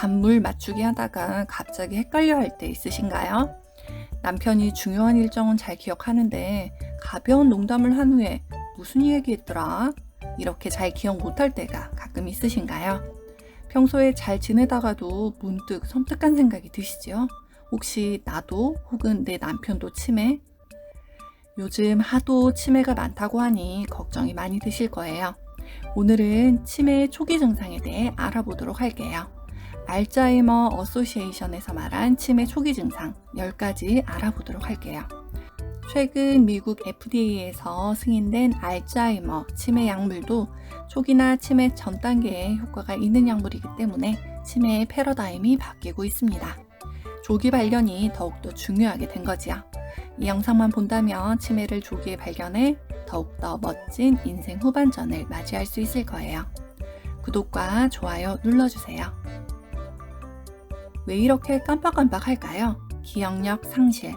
단물 맞추기 하다가 갑자기 헷갈려 할 때 있으신가요? 남편이 중요한 일정은 잘 기억하는데 가벼운 농담을 한 후에 무슨 얘기했더라? 이렇게 잘 기억 못할 때가 가끔 있으신가요? 평소에 잘 지내다가도 문득 섬뜩한 생각이 드시죠? 혹시 나도 혹은 내 남편도 치매? 요즘 하도 치매가 많다고 하니 걱정이 많이 되실 거예요. 오늘은 치매의 초기 증상에 대해 알아보도록 할게요. 알츠하이머 어소시에이션에서 말한 치매 초기 증상 10가지 알아보도록 할게요. 최근 미국 FDA에서 승인된 알츠하이머 치매 약물도 초기나 치매 전 단계에 효과가 있는 약물이기 때문에 치매의 패러다임이 바뀌고 있습니다. 조기 발견이 더욱더 중요하게 된 거지요. 이 영상만 본다면 치매를 조기에 발견해 더욱더 멋진 인생 후반전을 맞이할 수 있을 거예요. 구독과 좋아요 눌러주세요. 왜 이렇게 깜빡깜빡 할까요? 기억력 상실.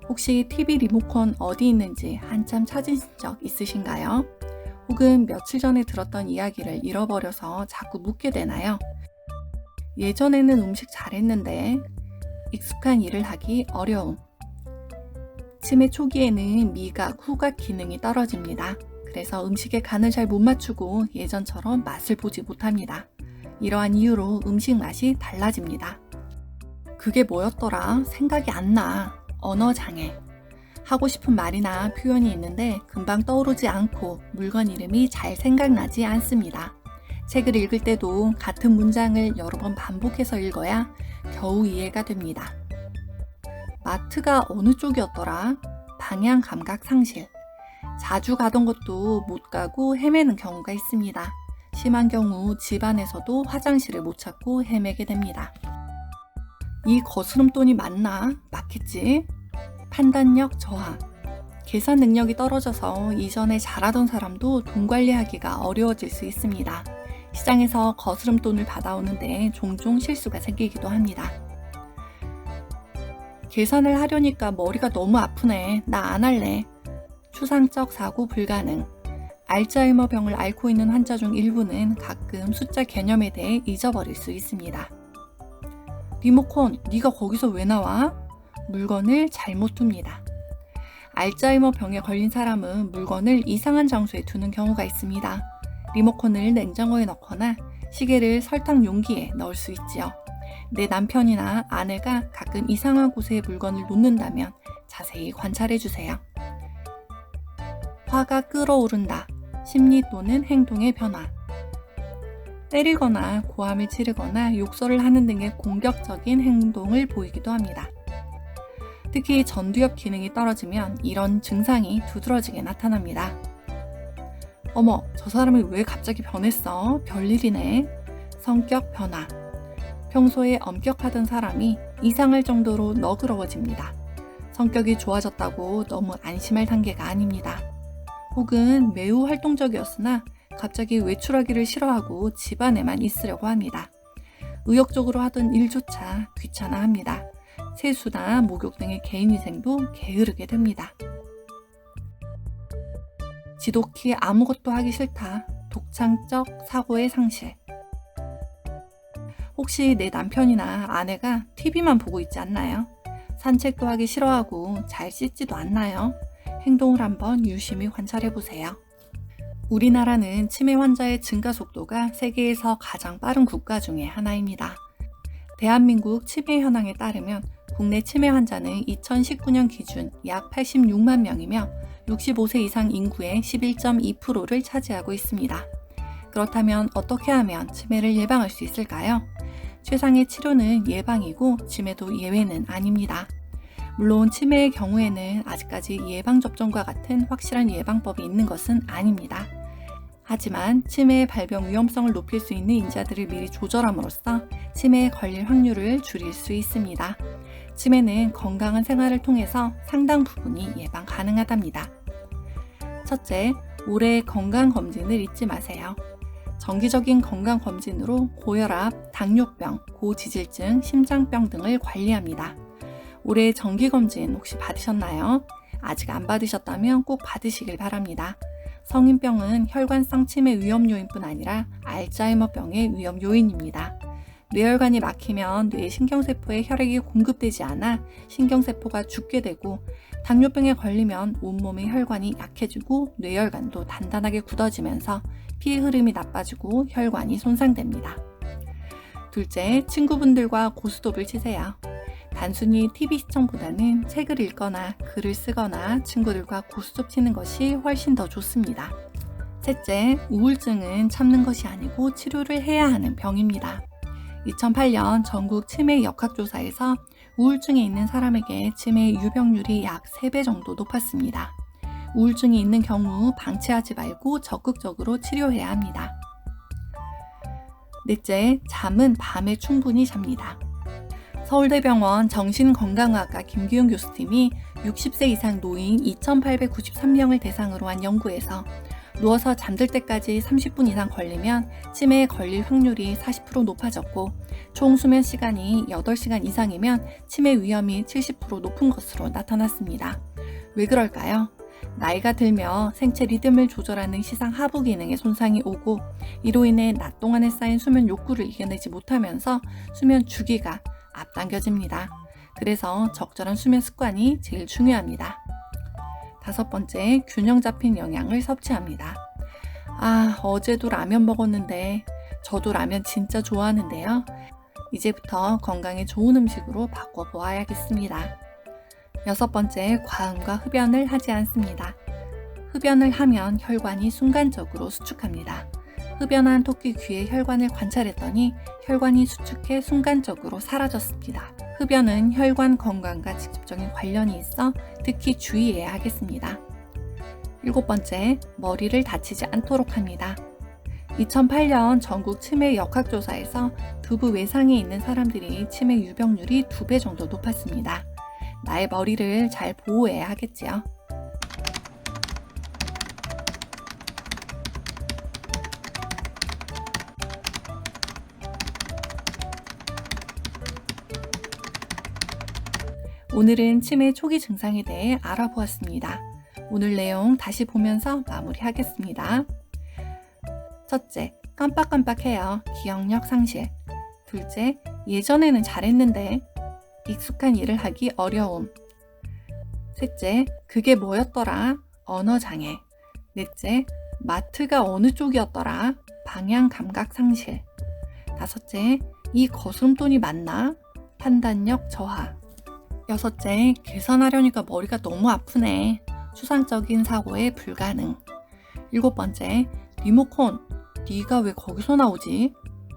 혹시 TV 리모컨 어디 있는지 한참 찾으신 적 있으신가요? 혹은 며칠 전에 들었던 이야기를 잃어버려서 자꾸 묻게 되나요? 예전에는 음식 잘했는데 익숙한 일을 하기 어려움. 치매 초기에는 미각, 후각 기능이 떨어집니다. 그래서 음식의 간을 잘 못 맞추고 예전처럼 맛을 보지 못합니다. 이러한 이유로 음식 맛이 달라집니다. 그게 뭐였더라? 생각이 안 나. 언어장애. 하고 싶은 말이나 표현이 있는데 금방 떠오르지 않고 물건 이름이 잘 생각나지 않습니다. 책을 읽을 때도 같은 문장을 여러 번 반복해서 읽어야 겨우 이해가 됩니다. 마트가 어느 쪽이었더라? 방향 감각 상실. 자주 가던 곳도 못 가고 헤매는 경우가 있습니다. 심한 경우 집안에서도 화장실을 못 찾고 헤매게 됩니다. 이 거스름돈이 맞나? 맞겠지? 판단력 저하. 계산 능력이 떨어져서 이전에 잘하던 사람도 돈 관리하기가 어려워질 수 있습니다. 시장에서 거스름돈을 받아오는데 종종 실수가 생기기도 합니다. 계산을 하려니까 머리가 너무 아프네. 나 안 할래. 추상적 사고 불가능. 알츠하이머 병을 앓고 있는 환자 중 일부는 가끔 숫자 개념에 대해 잊어버릴 수 있습니다. 리모컨, 네가 거기서 왜 나와? 물건을 잘못 둡니다. 알츠하이머 병에 걸린 사람은 물건을 이상한 장소에 두는 경우가 있습니다. 리모컨을 냉장고에 넣거나 시계를 설탕 용기에 넣을 수 있지요. 내 남편이나 아내가 가끔 이상한 곳에 물건을 놓는다면 자세히 관찰해 주세요. 화가 끓어오른다. 심리 또는 행동의 변화. 때리거나 고함을 지르거나 욕설을 하는 등의 공격적인 행동을 보이기도 합니다. 특히 전두엽 기능이 떨어지면 이런 증상이 두드러지게 나타납니다. 어머, 저 사람이 왜 갑자기 변했어? 별일이네. 성격 변화. 평소에 엄격하던 사람이 이상할 정도로 너그러워집니다. 성격이 좋아졌다고 너무 안심할 단계가 아닙니다. 혹은 매우 활동적이었으나 갑자기 외출하기를 싫어하고 집안에만 있으려고 합니다. 의욕적으로 하던 일조차 귀찮아합니다. 세수나 목욕 등의 개인위생도 게으르게 됩니다. 지독히 아무것도 하기 싫다. 독창적 사고의 상실. 혹시 내 남편이나 아내가 TV만 보고 있지 않나요? 산책도 하기 싫어하고 잘 씻지도 않나요? 행동을 한번 유심히 관찰해 보세요. 우리나라는 치매 환자의 증가 속도가 세계에서 가장 빠른 국가 중에 하나입니다. 대한민국 치매 현황에 따르면 국내 치매 환자는 2019년 기준 약 86만 명이며 65세 이상 인구의 11.2%를 차지하고 있습니다. 그렇다면 어떻게 하면 치매를 예방할 수 있을까요? 최상의 치료는 예방이고 치매도 예외는 아닙니다. 물론 치매의 경우에는 아직까지 예방접종과 같은 확실한 예방법이 있는 것은 아닙니다. 하지만 치매의 발병 위험성을 높일 수 있는 인자들을 미리 조절함으로써 치매에 걸릴 확률을 줄일 수 있습니다. 치매는 건강한 생활을 통해서 상당 부분이 예방 가능하답니다. 첫째, 올해 건강검진을 잊지 마세요. 정기적인 건강검진으로 고혈압, 당뇨병, 고지질증, 심장병 등을 관리합니다. 올해 정기검진 혹시 받으셨나요? 아직 안 받으셨다면 꼭 받으시길 바랍니다. 성인병은 혈관성 치매 위험 요인뿐 아니라 알츠하이머병의 위험 요인입니다. 뇌혈관이 막히면 뇌 신경세포에 혈액이 공급되지 않아 신경세포가 죽게 되고, 당뇨병에 걸리면 온몸의 혈관이 약해지고 뇌혈관도 단단하게 굳어지면서 피의 흐름이 나빠지고 혈관이 손상됩니다. 둘째, 친구분들과 고스톱을 치세요. 단순히 TV 시청보다는 책을 읽거나 글을 쓰거나 친구들과 고스톱 치는 것이 훨씬 더 좋습니다. 셋째, 우울증은 참는 것이 아니고 치료를 해야 하는 병입니다. 2008년 전국 치매 역학조사에서 우울증이 있는 사람에게 치매 유병률이 약 3배 정도 높았습니다. 우울증이 있는 경우 방치하지 말고 적극적으로 치료해야 합니다. 넷째, 잠은 밤에 충분히 잡니다. 서울대병원 정신건강의학과 김기훈 교수팀이 60세 이상 노인 2,893명을 대상으로 한 연구에서 누워서 잠들 때까지 30분 이상 걸리면 치매에 걸릴 확률이 40% 높아졌고, 총 수면 시간이 8시간 이상이면 치매 위험이 70% 높은 것으로 나타났습니다. 왜 그럴까요? 나이가 들며 생체 리듬을 조절하는 시상 하부 기능에 손상이 오고, 이로 인해 낮 동안에 쌓인 수면 욕구를 이겨내지 못하면서 수면 주기가 앞당겨집니다. 그래서 적절한 수면 습관이 제일 중요합니다. 다섯 번째, 균형 잡힌 영양을 섭취합니다. 어제도 라면 먹었는데, 저도 라면 진짜 좋아하는데요. 이제부터 건강에 좋은 음식으로 바꿔보아야겠습니다. 여섯 번째, 과음과 흡연을 하지 않습니다. 흡연을 하면 혈관이 순간적으로 수축합니다. 흡연한 토끼 귀의 혈관을 관찰했더니 혈관이 수축해 순간적으로 사라졌습니다. 흡연은 혈관 건강과 직접적인 관련이 있어 특히 주의해야 하겠습니다. 일곱 번째, 머리를 다치지 않도록 합니다. 2008년 전국 치매 역학조사에서 두부 외상에 있는 사람들이 치매 유병률이 2배 정도 높았습니다. 나의 머리를 잘 보호해야 하겠지요. 오늘은 치매 초기 증상에 대해 알아보았습니다. 오늘 내용 다시 보면서 마무리하겠습니다. 첫째, 깜빡깜빡해요. 기억력 상실. 둘째, 예전에는 잘했는데 익숙한 일을 하기 어려움. 셋째, 그게 뭐였더라? 언어장애. 넷째, 마트가 어느 쪽이었더라? 방향 감각 상실. 다섯째, 이 거스름돈이 맞나? 판단력 저하. 여섯째, 계산하려니까 머리가 너무 아프네. 추상적인 사고에 불가능. 일곱 번째, 리모컨, 네가 왜 거기서 나오지?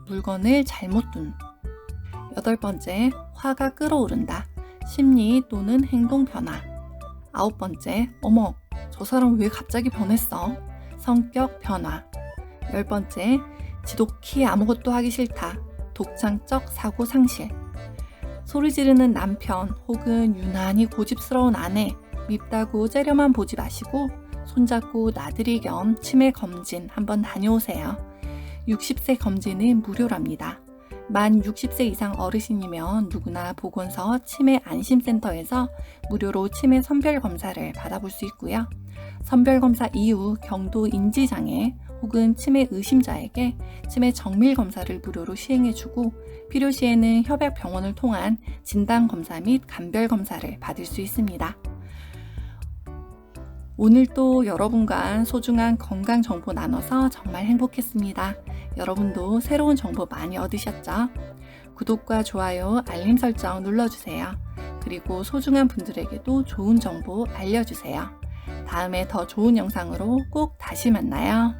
물건을 잘못 둔. 여덟 번째, 화가 끓어오른다. 심리 또는 행동 변화. 아홉 번째, 어머, 저 사람 왜 갑자기 변했어? 성격 변화. 열 번째, 지독히 아무것도 하기 싫다. 독창적 사고 상실. 소리 지르는 남편 혹은 유난히 고집스러운 아내, 밉다고 째려만 보지 마시고 손잡고 나들이 겸 치매 검진 한번 다녀오세요. 60세 검진은 무료랍니다. 만 60세 이상 어르신이면 누구나 보건소 치매 안심센터에서 무료로 치매 선별검사를 받아볼 수 있고요. 선별검사 이후 경도 인지장애 혹은 치매 의심자에게 치매 정밀검사를 무료로 시행해주고, 필요시에는 협약병원을 통한 진단검사 및 감별검사를 받을 수 있습니다. 오늘 또 여러분과 소중한 건강 정보 나눠서 정말 행복했습니다. 여러분도 새로운 정보 많이 얻으셨죠? 구독과 좋아요, 알림 설정 눌러주세요. 그리고 소중한 분들에게도 좋은 정보 알려주세요. 다음에 더 좋은 영상으로 꼭 다시 만나요.